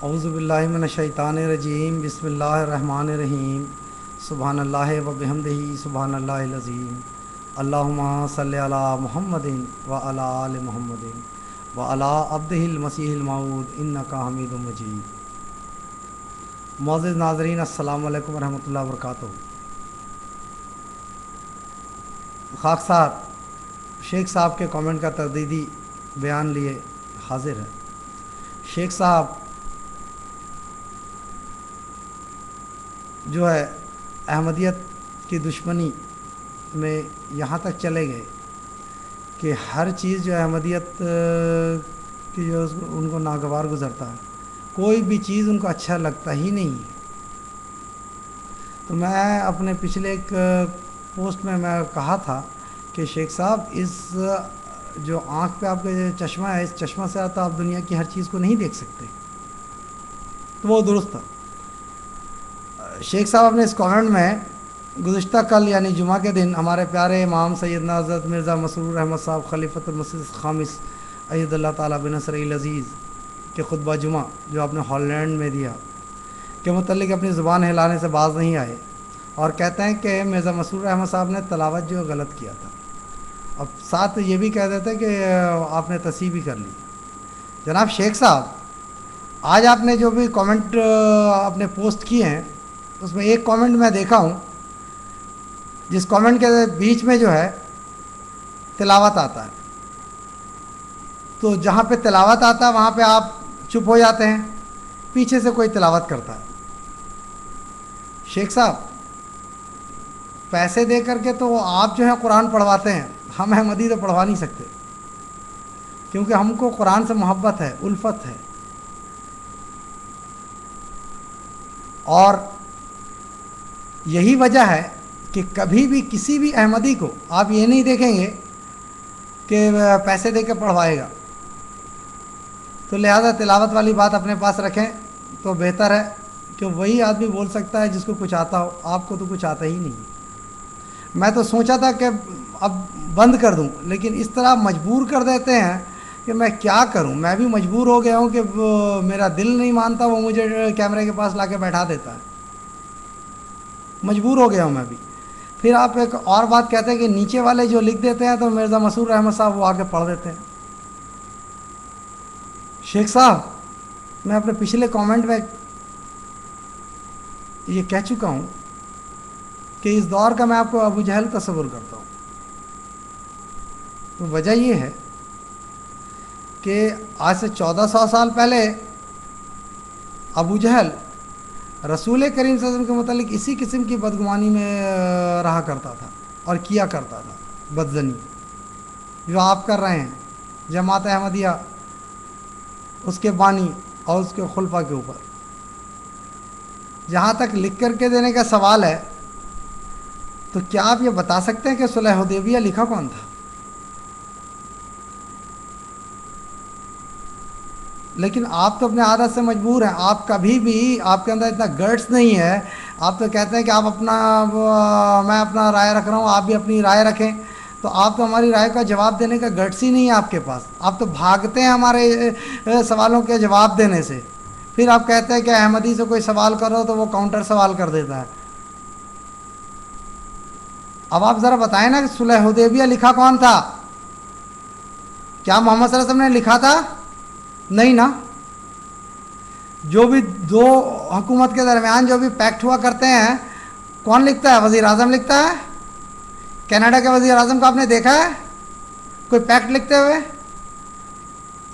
اعوذ باللہ من الشیطان الرجیم، بسم اللہ الرحمن الرحیم، سبحان اللہ و بحمدہ، سبحان اللہ العظیم، اللہم صلی علی محمد و علی آل محمد و علی عبدہ المسیح الموعود انک حمید مجید۔ معزز ناظرین، السلام علیکم ورحمۃ اللہ وبرکاتہ۔ خاکسار شیخ صاحب کے کامنٹ کا تردیدی بیان لیے حاضر ہے۔ شیخ صاحب جو ہے احمدیت کی دشمنی میں یہاں تک چلے گئے کہ ہر چیز جو احمدیت کی جو ان کو ناگوار گزرتا ہے، کوئی بھی چیز ان کو اچھا لگتا ہی نہیں ہے۔ تو میں اپنے پچھلے ایک پوسٹ میں کہا تھا کہ شیخ صاحب، اس جو آنکھ پہ آپ کا چشمہ ہے، اس چشمہ سے تو آپ دنیا کی ہر چیز کو نہیں دیکھ سکتے۔ تو وہ درست تھا۔ شیخ صاحب نے اس کامنٹ میں گزشتہ کل یعنی جمعہ کے دن ہمارے پیارے امام سیدنا حضرت مرزا مسرور احمد صاحب خلیفۃ المسیح الخامس اید اللہ تعالیٰ بنصرہ العزیز کے خطبہ جمعہ جو آپ نے ہالینڈ میں دیا کے متعلق اپنی زبان ہلانے سے باز نہیں آئے، اور کہتے ہیں کہ مرزا مسرور احمد صاحب نے تلاوت جو غلط کیا تھا، اب ساتھ یہ بھی کہہ دیتے کہ آپ نے تصحیح بھی کر لی۔ جناب شیخ صاحب، آج آپ نے جو بھی کامنٹ آپ نے پوسٹ کیے ہیں، اس میں ایک کامنٹ میں دیکھا ہوں جس کامنٹ کے بیچ میں جو ہے تلاوت آتا ہے، تو جہاں پہ تلاوت آتا ہے وہاں پہ آپ چپ ہو جاتے ہیں، پیچھے سے کوئی تلاوت کرتا ہے۔ شیخ صاحب، پیسے دے کر کے تو آپ جو ہے قرآن پڑھواتے ہیں، ہم احمدی تو پڑھوا نہیں سکتے، کیونکہ ہم کو قرآن سے محبت ہے، الفت ہے۔ اور یہی وجہ ہے کہ کبھی بھی کسی بھی احمدی کو آپ یہ نہیں دیکھیں گے کہ پیسے دے کے پڑھوائے گا، تو لہذا تلاوت والی بات اپنے پاس رکھیں تو بہتر ہے، کہ وہی آدمی بول سکتا ہے جس کو کچھ آتا ہو، آپ کو تو کچھ آتا ہی نہیں۔ میں تو سوچا تھا کہ اب بند کر دوں، لیکن اس طرح مجبور کر دیتے ہیں کہ میں کیا کروں۔ میں بھی مجبور ہو گیا ہوں کہ میرا دل نہیں مانتا، وہ مجھے کیمرے کے پاس لا کے بیٹھا دیتا ہے، مجبور ہو گیا ہوں میں بھی۔ پھر آپ ایک اور بات کہتے ہیں کہ نیچے والے جو لکھ دیتے ہیں تو مرزا مسرور احمد صاحب وہ آگے پڑھ دیتے ہیں۔ شیخ صاحب، میں اپنے پچھلے کامنٹ میں یہ کہہ چکا ہوں کہ اس دور کا میں آپ کو ابو جہل تصور کرتا ہوں۔ تو وجہ یہ ہے کہ آج سے 1400 سال پہلے ابو جہل رسول کریم صلی اللہ علیہ وسلم کے متعلق اسی قسم کی بدگمانی میں رہا کرتا تھا اور کیا کرتا تھا، بدزنی جو آپ کر رہے ہیں جماعت احمدیہ، اس کے بانی اور اس کے خلفاء کے اوپر۔ جہاں تک لکھ کر کے دینے کا سوال ہے، تو کیا آپ یہ بتا سکتے ہیں کہ صلح حدیبیہ لکھا کون تھا؟ لیکن آپ تو اپنے عادت سے مجبور ہیں، آپ کبھی بھی آپ کے اندر اتنا گٹس نہیں ہے۔ آپ تو کہتے ہیں کہ آپ میں اپنا رائے رکھ رہا ہوں، آپ بھی اپنی رائے رکھیں، تو آپ تو ہماری رائے کا جواب دینے کا گٹس ہی نہیں ہے آپ کے پاس۔ آپ تو بھاگتے ہیں ہمارے سوالوں کے جواب دینے سے، پھر آپ کہتے ہیں کہ احمدی سے کوئی سوال کرو تو وہ کاؤنٹر سوال کر دیتا ہے۔ اب آپ ذرا بتائیں نا کہ صلح حدیبیہ لکھا کون تھا؟ کیا محمد صلی اللہ علیہ وسلم نے لکھا تھا؟ نہیں نا۔ جو بھی دو حکومت کے درمیان جو بھی پیکٹ ہوا کرتے ہیں، کون لکھتا ہے؟ وزیر اعظم لکھتا ہے۔ کینیڈا کے وزیر اعظم کو آپ نے دیکھا ہے کوئی پیکٹ لکھتے ہوئے؟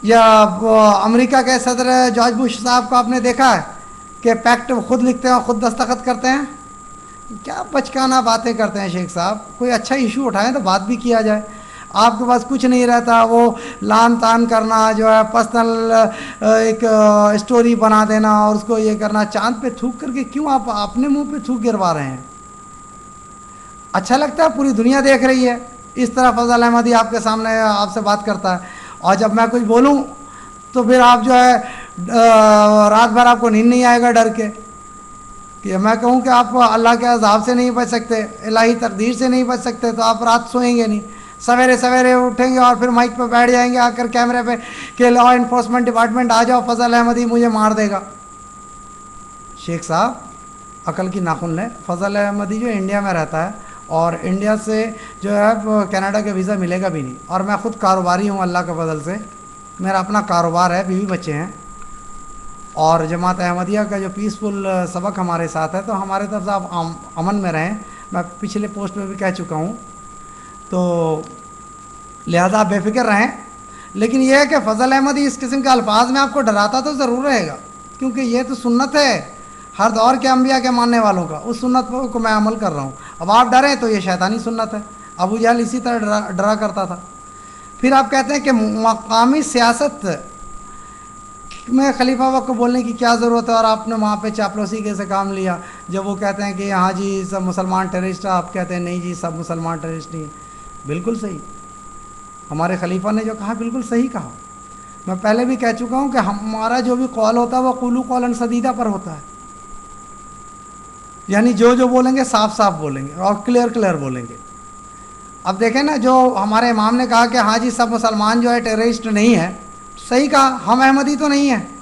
یا امریکہ کے صدر جارج بش صاحب کو آپ نے دیکھا ہے کہ پیکٹ خود لکھتے ہیں اور خود دستخط کرتے ہیں؟ کیا بچکانہ باتیں کرتے ہیں شیخ صاحب۔ کوئی اچھا ایشو اٹھائیں تو بات بھی کیا جائے۔ آپ کے پاس کچھ نہیں رہتا، وہ لان تان کرنا جو ہے، پرسنل ایک اسٹوری بنا دینا اور اس کو یہ کرنا، چاند پہ تھوک کر کے کیوں آپ اپنے منہ پہ تھوک گروا رہے ہیں؟ اچھا لگتا ہے؟ پوری دنیا دیکھ رہی ہے اس طرح فضل احمدی آپ کے سامنے آپ سے بات کرتا ہے، اور جب میں کچھ بولوں تو پھر آپ جو ہے رات بھر آپ کو نیند نہیں آئے گا ڈر کے کہ میں کہوں کہ آپ اللہ کے عذاب سے نہیں بچ سکتے، الہی تقدیر سے نہیں بچ سکتے، تو آپ رات سوئیں گے نہیں۔ सवेरे सवेरे उठेंगे और फिर माइक पे बैठ जाएंगे आकर कैमरे पे कि लॉ इन्फोर्समेंट डिपार्टमेंट आ जाओ, फजल अहमदी मुझे मार देगा। शेख साहब अकल की नाखुन लें। फजल अहमदी जो इंडिया में रहता है और इंडिया से जो है कनाडा का वीज़ा मिलेगा भी नहीं। और मैं ख़ुद कारोबारी हूँ, अल्लाह के फजल से मेरा अपना कारोबार है, बीवी बच्चे हैं। और जमात अहमदिया का जो पीसफुल सबक हमारे साथ है, तो हमारे तरफ से आप अमन में रहें। मैं पिछले पोस्ट में भी कह चुका हूँ, तो लिहाजा आप बेफिक्र रहें। लेकिन यह है कि फ़ज़ल अहमदी इस किस्म के अल्फाज में आपको डराता तो ज़रूर रहेगा, क्योंकि ये तो सुन्नत है हर दौर के अंबिया के मानने वालों का, उस सुन्नत को मैं अमल कर रहा हूँ। अब आप डरें तो ये शैतानी सुन्नत है। अबू जहल इसी तरह डरा करता था। फिर आप कहते हैं कि मकामी सियासत में खलीफा वक्त को बोलने की क्या ज़रूरत है, और आपने वहाँ पे चापलूसी कैसे काम लिया जब वो कहते हैं कि हाँ जी सब मुसलमान टेररिस्ट है, आप कहते हैं नहीं जी सब मुसलमान टेररिस्ट नहीं। बिल्कुल सही, हमारे खलीफा ने जो कहा बिल्कुल सही कहा। मैं पहले भी कह चुका हूँ कि हमारा जो भी कौल होता है वो कुलू कौलन सदीदा पर होता है, यानी जो बोलेंगे साफ साफ बोलेंगे और क्लियर बोलेंगे। अब देखें ना, जो हमारे इमाम ने कहा कि हाँ जी सब मुसलमान जो है टेररिस्ट नहीं है, सही कहा, हम अहमदी तो नहीं हैं,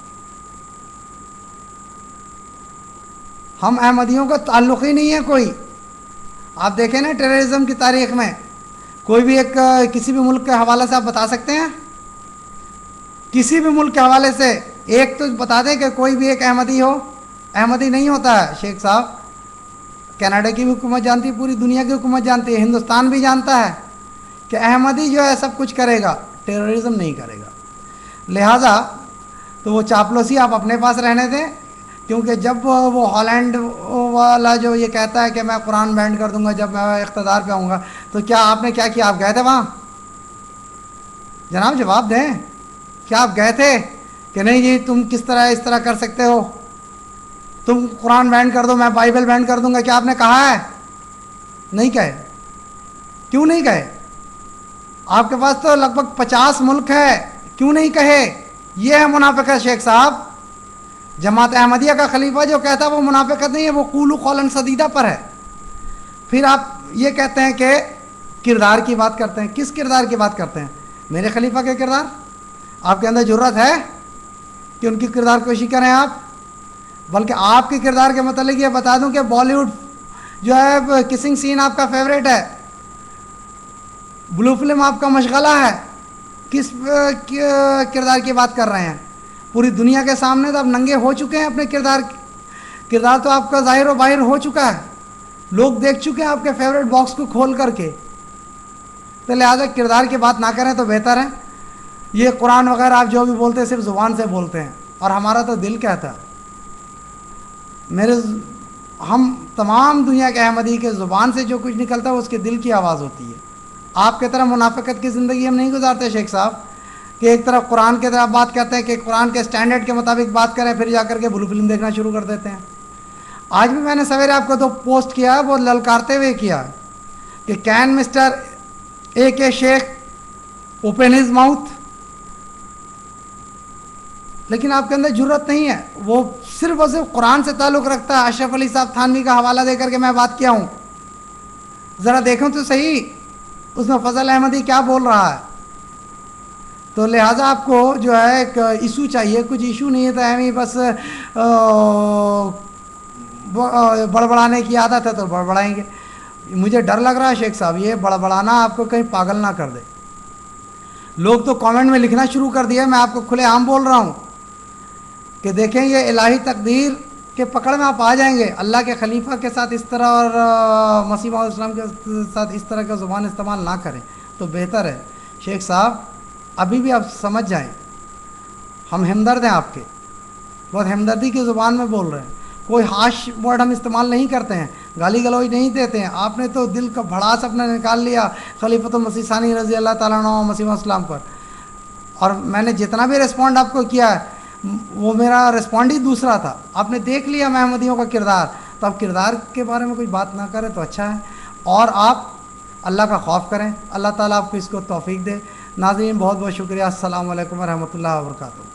हम अहमदियों का ताल्लुक़ ही नहीं है कोई। आप देखें ना टेररिज्म की तारीख़ में कोई भी एक किसी भी मुल्क के हवाले से आप बता सकते हैं, किसी भी मुल्क के हवाले से एक तो बता दें कि कोई भी एक अहमदी हो। अहमदी नहीं होता है शेख साहब। कनाडा की भी हुकूमत जानती है, पूरी दुनिया की हुकूमत जानती है, हिंदुस्तान भी जानता है कि अहमदी जो है सब कुछ करेगा, टेररिज्म नहीं करेगा। लिहाजा तो वो चापलूसी आप अपने पास रहने दें, क्योंकि जब वो हॉलैंड वाला जो ये कहता है कि मैं कुरान बैंड कर दूंगा जब मैं इख्तदार पे आऊँगा, तो क्या आपने क्या किया? आप गए थे वहाँ? जनाब जवाब दें, क्या आप गए थे कि नहीं जी तुम किस तरह इस तरह कर सकते हो, तुम कुरान बैंड कर दो मैं बाइबल बैंड कर दूंगा? क्या आपने कहा है? नहीं कहे। क्यों नहीं कहे? आपके पास तो लगभग 50 मुल्क है, क्यों नहीं कहे? ये है मुनाफिकत शेख साहब। जमात अहमदिया का खलीफा जो कहता है वो मुनाफिकत नहीं है, वो कूलू कौलन सदीदा पर है। फिर आप ये कहते हैं कि किरदार की बात करते हैं। किस किरदार की बात करते हैं? मेरे खलीफा के किरदार? आपके अंदर जुर्रत है कि उनकी किरदार कोशिश करें आप? बल्कि आपके किरदार के मतलब ये बता दूं कि बॉलीवुड जो है किसिंग सीन आपका फेवरेट है, ब्लू फिल्म आपका मशगला है। किस किरदार की बात कर रहे हैं? पूरी दुनिया के सामने तो आप नंगे हो चुके हैं अपने किरदार तो आपका ज़ाहिर व बाहिर हो चुका है, लोग देख चुके हैं आपके फेवरेट बॉक्स को खोल करके। तो लिहाजा किरदार की बात ना करें तो बेहतर है। ये कुरान वगैरह आप जो भी बोलते हैं सिर्फ ज़ुबान से बोलते हैं, और हमारा तो दिल कहता है। हम तमाम दुनिया के अहमदी के ज़ुबान से जो कुछ निकलता है वो उसके दिल की आवाज़ होती है। आपके तरह मुनाफिकत की ज़िंदगी हम नहीं गुजारते शेख साहब, कि एक तरफ कुरान की तरफ बात कहते हैं कि कुरान के स्टैंडर्ड के मुताबिक बात करें, फिर जाकर के ब्लू फिल्म देखना शुरू कर देते हैं। आज भी मैंने सवेरे आपको तो पोस्ट किया है, वो ललकारते हुए किया है कि can mister AK Sheikh open his mouth, लेकिन आपके अंदर जुर्रत नहीं है। वो सिर्फ और सिर्फ कुरान से ताल्लुक़ रखता है। अशरफ अली साहब थानवी का हवाला देकर के मैं बात किया हूँ, ज़रा देखूँ तो सही उसमें फ़ज़ल अहमदी क्या बोल रहा है। तो लिहाजा आपको जो है एक इशू चाहिए, कुछ इशू नहीं है तो हमें बस बड़बड़ाने की आदत है तो बड़बड़ाएंगे। मुझे डर लग रहा है शेख साहब, ये बड़बड़ाना आपको कहीं पागल ना कर दे। लोग तो कमेंट में लिखना शुरू कर दिया, मैं आपको खुलेआम बोल रहा हूँ कि देखें ये इलाही तकदीर के पकड़ में आप आ जाएंगे। अल्लाह के खलीफा के साथ इस तरह और मसीह मौऊद इस्लाम के साथ इस तरह का ज़ुबान इस्तेमाल ना करें तो बेहतर है। शेख साहब अभी भी आप समझ जाएं, हम हमदर्द हैं आपके, बहुत हमदर्दी की ज़ुबान में बोल रहे हैं। कोई हाश वर्ड हम इस्तेमाल नहीं करते हैं, गाली गलौज नहीं देते हैं। आपने तो दिल का भड़ास अपना निकाल लिया खलीफतुल मसीह सानी रज़ी अल्लाह ताला अन्हु मसीह मौऊद इस्लाम पर, और मैंने जितना भी रिस्पॉन्ड आपको किया है वो मेरा रिस्पॉन्ड ही दूसरा था। आपने देख लिया महमदियों का किरदार, तो आप किरदार के बारे में कोई बात ना करें तो अच्छा है। और आप अल्लाह का खौफ करें, अल्लाह ताला आपको इसको तौफीक दे। नाज़रीन बहुत बहुत शुक्रिया। अस्सलामु अलैकुम व रहमतुल्लाहि व बरकातुहू।